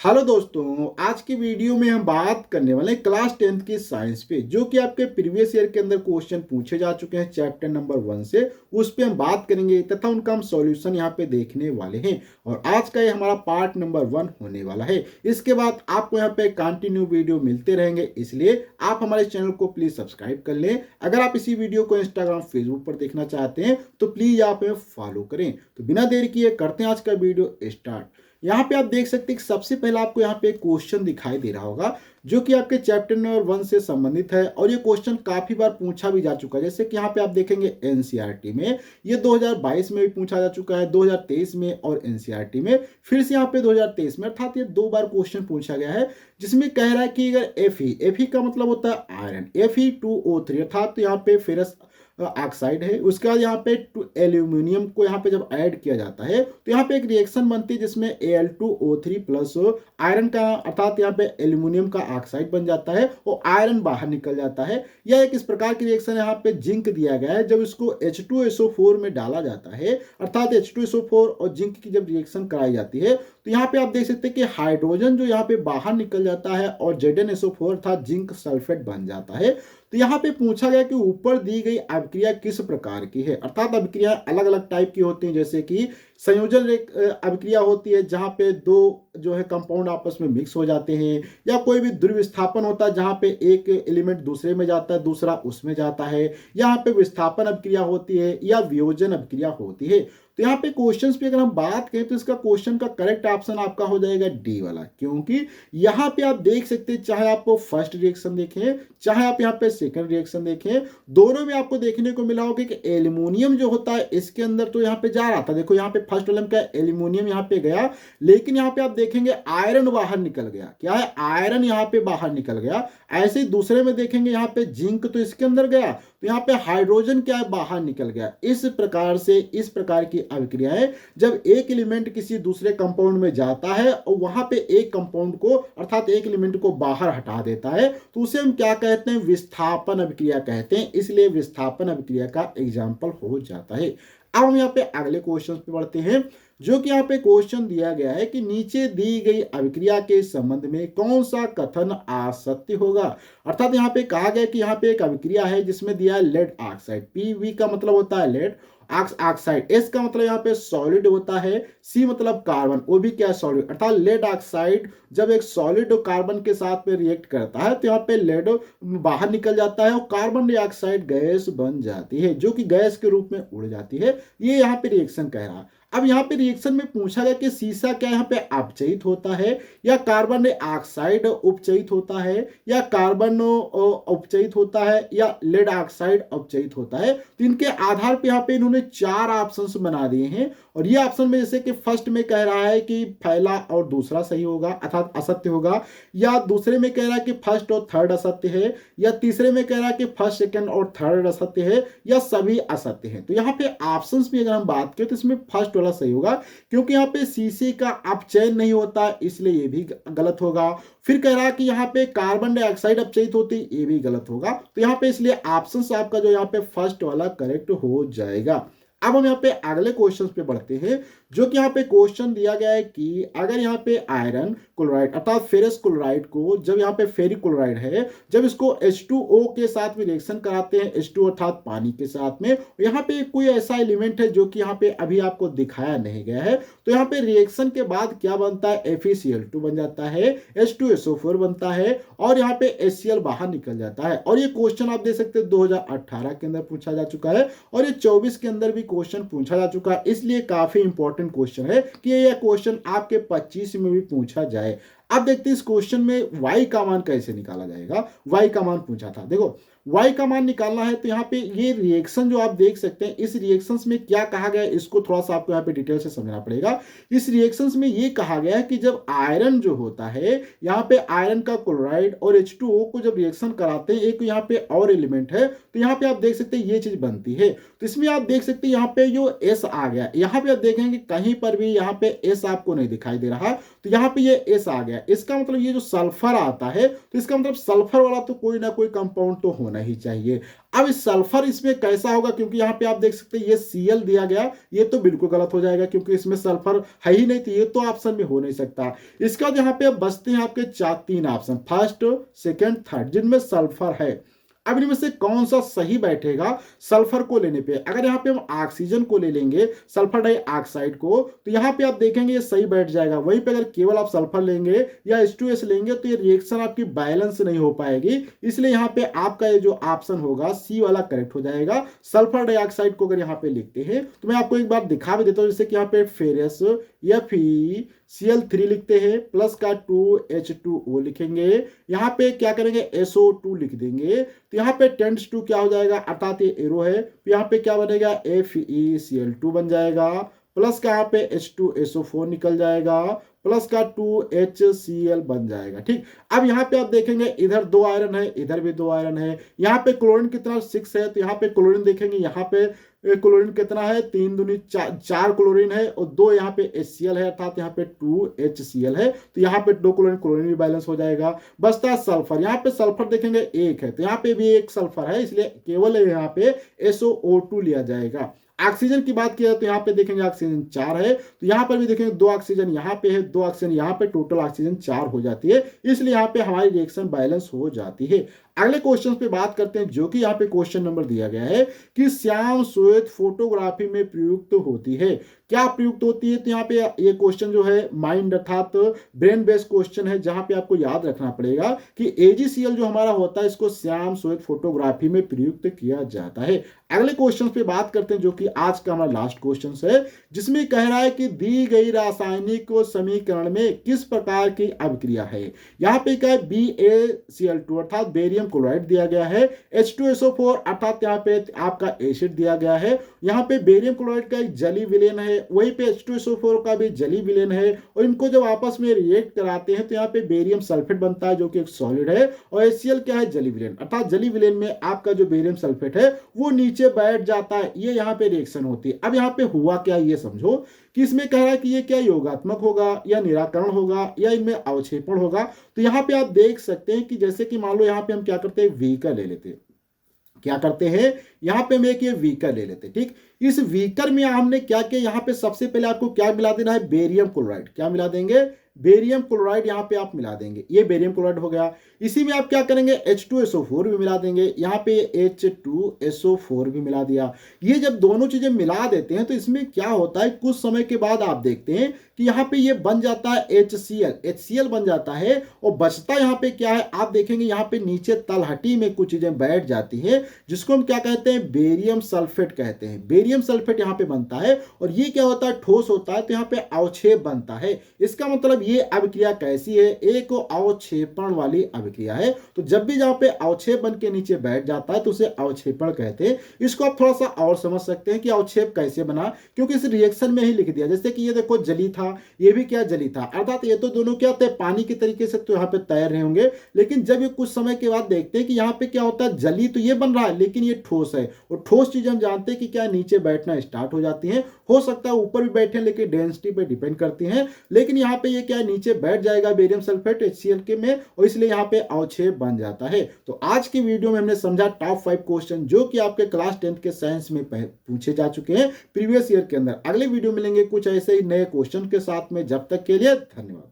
Hello दोस्तों, आज की वीडियो में हम बात करने वाले हैं क्लास 10th की साइंस पे, जो कि आपके प्रीवियस ईयर के अंदर क्वेश्चन पूछे जा चुके हैं चैप्टर नंबर 1 से। उस पे हम बात करेंगे तथा उनका हम सॉल्यूशन यहाँ पे देखने वाले हैं। और आज का ये हमारा पार्ट नंबर 1 होने वाला है। इसके बाद आपको यहाँ पे कंटिन्यू वीडियो मिलते रहेंगे, इसलिए आप हमारे चैनल को प्लीज सब्सक्राइब कर लें। अगर आप इसी वीडियो को इंस्टाग्राम फेसबुक पर देखना चाहते हैं तो प्लीज आप हमें फॉलो करें। तो बिना देर किए करते हैं आज का वीडियो स्टार्ट। यहाँ पे आप देख सकते हैं कि सबसे पहले आपको यहाँ पे क्वेश्चन दिखाई दे रहा होगा, जो कि आपके चैप्टर नंबर 1 से संबंधित है। और ये क्वेश्चन काफी बार पूछा भी जा चुका है, जैसे कि यहाँ पे आप देखेंगे एनसीईआरटी में ये 2022 में भी पूछा जा चुका है, 2023 में, और एनसीईआरटी में फिर से यहाँ पे 2023 में, अर्थात ये 2 बार क्वेश्चन पूछा गया है। जिसमें कह रहा है कि अगर एफई का मतलब होता है आयरन, Fe2O3 अर्थात तो यहाँ पे फेरस ऑक्साइड है। उसके बाद यहाँ पे एल्यूमिनियम को यहाँ पे जब ऐड किया जाता है तो यहाँ पे एक रिएक्शन बनती है जिसमें Al2O3 प्लस आयरन का, अर्थात यहाँ पे एल्यूमिनियम का ऑक्साइड बन जाता है और आयरन बाहर निकल जाता है। यह एक इस प्रकार की रिएक्शन यहाँ पे जिंक दिया गया है। जब इसको H2SO4 में डाला जाता है, अर्थात H2SO4 और जिंक की जब रिएक्शन कराई जाती है तो यहाँ पे आप देख सकते हैं कि हाइड्रोजन जो यहाँ पे बाहर निकल जाता है और ZnSO4 अर्थात जिंक सल्फेट बन जाता है। तो यहाँ पे पूछा गया कि ऊपर दी गई अभिक्रिया किस प्रकार की है, अर्थात अभिक्रिया अलग अलग टाइप की होती हैं, जैसे कि संयोजन अभिक्रिया होती है जहां पे दो जो है कंपाउंड आपस में मिक्स हो जाते हैं, या कोई भी द्विविस्थापन होता है जहां पे एक एलिमेंट दूसरे में जाता है दूसरा उसमें जाता है, यहाँ पे विस्थापन अभिक्रिया होती है, या वियोजन अभिक्रिया होती है। तो यहाँ पे क्वेश्चंस पे अगर हम बात करें तो इसका क्वेश्चन का करेक्ट ऑप्शन आपका हो जाएगा डी वाला, क्योंकि यहाँ पे आप देख सकते हैं, चाहे आप फर्स्ट रिएक्शन देखें चाहे आप यहाँ पे सेकंड रिएक्शन देखें, दोनों में आपको देखने को मिला होगा कि एल्यूमिनियम जो होता है इसके अंदर तो यहाँ पे जा रहा था। देखो यहाँ पे फर्स्ट वाले का एल्यूमिनियम यहाँ पे गया, लेकिन यहाँ पे आप देखेंगे आयरन बाहर निकल गया। क्या है? आयरन यहाँ पे बाहर निकल गया। ऐसे ही दूसरे में देखेंगे यहाँ पे जिंक तो इसके अंदर गया, तो यहाँ पे हाइड्रोजन क्या है? बाहर निकल गया। इस प्रकार से इस प्रकार की अभिक्रिया है जब एक एलिमेंट किसी दूसरे कंपाउंड में जाता है और वहां पे एक कंपाउंड को अर्थात एक एलिमेंट को बाहर हटा देता है, तो उसे हम क्या कहते हैं? विस्थापन अभिक्रिया कहते हैं। इसलिए विस्थापन अभिक्रिया का एग्जाम्पल हो जाता है। अब हम यहाँ पे अगले क्वेश्चन पे बढ़ते हैं, जो कि यहाँ पे क्वेश्चन दिया गया है कि नीचे दी गई अभिक्रिया के संबंध में कौन सा कथन असत्य होगा। अर्थात यहाँ पे कहा गया कि यहाँ पे एक अभिक्रिया है जिसमें दिया है लेड ऑक्साइड, PV का मतलब होता है लेड ऑक्साइड, S का मतलब यहाँ पे सॉलिड होता है, C मतलब कार्बन, वो भी क्या है? सॉलिड। अर्थात लेड ऑक्साइड जब एक सॉलिड कार्बन के साथ में रिएक्ट करता है तो यहाँ पे लेड बाहर निकल जाता है और कार्बन डाइऑक्साइड गैस बन जाती है, जो कि गैस के रूप में उड़ जाती है। ये यहाँ पे रिएक्शन कह रहा है। अब यहाँ पे रिएक्शन में पूछा गया कि सीसा क्या यहाँ पे अपचयित होता है, या कार्बन डाइऑक्साइड उपचयित होता है, या कार्बन उपचयित होता है, या लेड ऑक्साइड उपचयित होता है। तो इनके आधार पे यहाँ पे इन्होंने 4 ऑप्शंस बना दिए हैं। और ये ऑप्शन में जैसे कि फर्स्ट में कह रहा है कि पहला और दूसरा सही होगा अर्थात असत्य होगा, या दूसरे में कह रहा है कि फर्स्ट और थर्ड असत्य है, या तीसरे में कह रहा है कि फर्स्ट सेकंड और थर्ड असत्य है, या सभी असत्य है। तो यहाँ पे ऑप्शंस में अगर हम बात करें तो इसमें फर्स्ट वाला सही होगा, क्योंकि यहाँ पे सीसी का अपचयन नहीं होता, इसलिए ये भी गलत होगा। फिर कह रहा है कि यहाँ पे कार्बन डाइऑक्साइड अपचयित होती, ये भी गलत होगा। तो यहाँ पे इसलिए ऑप्शन आपका जो यहाँ पे फर्स्ट वाला करेक्ट हो जाएगा। अब हम यहाँ पे अगले क्वेश्चन पे बढ़ते हैं, जो कि यहाँ पे क्वेश्चन दिया गया है कि अगर यहाँ पे आयरन क्लोराइड अर्थात फेरस क्लोराइड को जब यहाँ पे फेरिक क्लोराइड है, जब इसको H2O के साथ में रिएक्शन कराते हैं, H2 अर्थात पानी के साथ में, यहाँ पे कोई ऐसा एलिमेंट है जो कि यहाँ पे अभी आपको दिखाया नहीं गया है, तो यहाँ पे रिएक्शन के बाद क्या बनता है? FeCl2 बन जाता है, H2SO4 बनता है, और यहाँ पे HCl बाहर निकल जाता है। और ये क्वेश्चन आप देख सकते हैं 2018 के अंदर पूछा जा चुका है, और ये 24 के अंदर भी क्वेश्चन पूछा जा चुका है। इसलिए काफी इंपॉर्टेंट क्वेश्चन है कि यह क्वेश्चन आपके 25 में भी पूछा जाए। अब देखते हैं इस क्वेश्चन में y का मान कैसे निकाला जाएगा। y का मान पूछा था, देखो y का मान निकालना है तो यहाँ पे ये रिएक्शन जो आप देख सकते हैं, इस रिएक्शंस में क्या कहा गया है इसको थोड़ा सा आपको यहाँ पे डिटेल से समझना पड़ेगा। इस रिएक्शंस में ये कहा गया है कि जब आयरन जो होता है, यहाँ पे आयरन का क्लोराइड और H2O को जब रिएक्शन कराते हैं, एक यहाँ पे और एलिमेंट है, तो यहाँ पे आप देख सकते हैं ये चीज बनती है। तो इसमें आप देख सकते हैं यहाँ पे जो S आ गया, यहाँ पे आप देखेंगे कहीं पर भी यहाँ पे S आपको नहीं दिखाई दे रहा, तो यहाँ पे ये S आ गया। जाएगा। इसका मतलब ये जो सल्फर आता है तो इसका मतलब सल्फर वाला तो कोई ना कोई कंपाउंड तो होना ही चाहिए। अब इस सल्फर इसमें कैसा होगा, क्योंकि यहाँ पे आप देख सकते हैं ये Cl दिया गया, ये तो बिल्कुल गलत हो जाएगा क्योंकि इसमें सल्फर है ही नहीं, तो ये तो ऑप्शन में हो नहीं सकता। इसके बाद यहाँ पे बचते हैं आपके तीन ऑप्शन, फर्स्ट, सेकंड, थर्ड, जिनमें सल्फर है। अब इनमें से कौन सा सही बैठेगा सल्फर को लेने पे? अगर यहाँ पे हम ऑक्सीजन को ले लेंगे, सल्फर डाइऑक्साइड को, तो यहाँ पे आप देखेंगे ये सही बैठ जाएगा। वहीं पे अगर केवल आप सल्फर लेंगे या H2S लेंगे तो ये रिएक्शन आपकी बैलेंस नहीं हो पाएगी। इसलिए यहाँ पे आपका ये जो ऑप्शन होगा सी वाला करेक्ट हो जाएगा। सल्फर डाइऑक्साइड को अगर यहाँ पे लिखते हैं तो मैं आपको एक बार दिखा भी देता हूँ, जैसे कि यहाँ पे फेरस FeCl3 लिखते हैं, प्लस का 2H2O लिखेंगे, यहाँ पे क्या करेंगे SO2 लिख देंगे, तो यहाँ पे टेंड्स टू क्या हो जाएगा, अर्थात ये एरो है, तो यहाँ पे क्या बनेगा FeCl2 बन जाएगा, प्लस का यहाँ पे H2SO4 निकल जाएगा, प्लस का 2HCl बन जाएगा। ठीक, अब यहाँ पे आप देखेंगे इधर 2 आयरन है, इधर भी 2 आयरन है, यहाँ पे क्लोरीन कितना 6 है, तो यहाँ पे क्लोरीन देखेंगे, यहाँ पे क्लोरीन कितना है 3 दूनी 4 क्लोरीन है और 2 यहाँ पे HCl है, अर्थात यहाँ पे 2HCl है, तो यहाँ पे 2 क्लोरीन भी बैलेंस हो जाएगा। बचता है सल्फर, यहाँ पे सल्फर देखेंगे 1 है, तो यहाँ पे भी 1 सल्फर है, इसलिए केवल यहाँ पे SOO2 लिया जाएगा। ऑक्सीजन की बात किया तो यहाँ पे देखेंगे ऑक्सीजन 4 है, तो यहाँ पर भी देखेंगे 2 ऑक्सीजन यहाँ पे है, 2 ऑक्सीजन यहाँ पे, टोटल ऑक्सीजन 4 हो जाती है, इसलिए यहाँ पे हमारी रिएक्शन बैलेंस हो जाती है। अगले क्वेश्चन पे बात करते हैं, जो कि यहाँ पे क्वेश्चन नंबर दिया गया है कि श्याम श्वेत फोटोग्राफी में प्रयुक्त होती है। क्या प्रयुक्त होती है? तो यहाँ पे ये क्वेश्चन जो है माइंड अर्थात ब्रेन बेस्ड क्वेश्चन है, जहां पे आपको याद रखना पड़ेगा कि AgCl जो हमारा होता है इसको श्याम श्वेत फोटोग्राफी में प्रयुक्त किया जाता है। अगले क्वेश्चन पे बात करते हैं, जो कि आज का हमारा लास्ट क्वेश्चन है, जिसमें कह रहा है कि दी गई रासायनिक समीकरण में किस प्रकार की अभिक्रिया है। यहाँ पे क्या है BaCl2 अर्थात बेरियम क्लोराइड दिया गया है, H2SO4 अर्थात यहाँ पे आपका एसिड दिया गया है, यहाँ पे बेरियम क्लोराइड का एक जली विलेन है, वहीं पे H2SO4 का भी जली विलेन है, और इनको जब आपस में रिएक्ट कराते हैं तो यहाँ पे बेरियम सल्फेट बनता है जो कि एक सॉलिड है, और HCl क्या है जली विलेन, अर्थात जली विलेन में आपका जो बेरियम सल्फेट है वो नीचे बैठ जाता है, ये यहाँ पे रिएक्शन होती है। अब यहाँ पे हुआ क्या ये समझो कि इसमें कह रहा है कि ये क्या योगात्मक होगा या निराकरण होगा या इनमें अवक्षेपण होगा। तो यहाँ पे आप देख सकते हैं कि जैसे कि मान लो यहाँ पे हम क्या करते हैं व्हीकल ले लेते हैं, क्या करते हैं यहाँ पे हम एक ये व्हीकल ले लेते हैं। ठीक, इस व्हीकल में हमने क्या किया, यहाँ पे सबसे पहले आपको क्या मिला देना है बेरियम क्लोराइड, क्या मिला देंगे बेरियम क्लोराइड, यहाँ पे आप मिला देंगे, ये बेरियम क्लोराइड हो गया। इसी में आप क्या करेंगे H2SO4 भी मिला देंगे, यहाँ पे H2SO4 भी मिला दिया। ये जब दोनों चीजें मिला देते हैं तो इसमें क्या होता है, कुछ समय के बाद आप देखते हैं कि यहाँ पे ये बन जाता है HCl बन जाता है, और बचता यहाँ पे क्या है आप देखेंगे यहाँ पे नीचे तलहटी में कुछ चीजें बैठ जाती है, जिसको हम क्या कहते हैं बेरियम सल्फेट कहते हैं। बेरियम सल्फेट यहाँ पे बनता है, और ये क्या होता है ठोस होता है, तो यहाँ पे अवक्षेप बनता है। इसका मतलब ये अभिक्रिया कैसी है, एक अवक्षेपण वाली अभिक्रिया है। तो जब भी जहां पे अवक्षेप बन के नीचे बैठ जाता है तो उसे अवक्षेपण कहते हैं। इसको आप थोड़ा सा और समझ सकते हैं कि अवक्षेप कैसे बना, क्योंकि इस रिएक्शन में ही लिख दिया। जैसे कि ये देखो जली था, ये भी क्या जली था, अर्थात ये तो दोनों क्या होते हैं पानी के तरीके से तो यहाँ पे तैर रहे होंगे, लेकिन जब ये कुछ समय के बाद देखते हैं कि यहाँ पे क्या होता है जली तो ये बन रहा है लेकिन ये ठोस है, और ठोस चीज हम जानते हैं कि क्या नीचे बैठना स्टार्ट हो जाती है। हो सकता है ऊपर भी बैठे लेकिन डेंसिटी पे डिपेंड करती है, लेकिन यहाँ पे ये क्या नीचे बैठ जाएगा बेरियम सल्फेट HCl के में, और इसलिए यहाँ पे अवक्षेप बन जाता है। तो आज की वीडियो में हमने समझा टॉप 5 क्वेश्चन जो कि आपके क्लास 10th के साइंस में पूछे जा चुके हैं प्रीवियस ईयर के अंदर। अगले वीडियो मिलेंगे कुछ ऐसे ही नए क्वेश्चन के साथ में, जब तक के लिए धन्यवाद।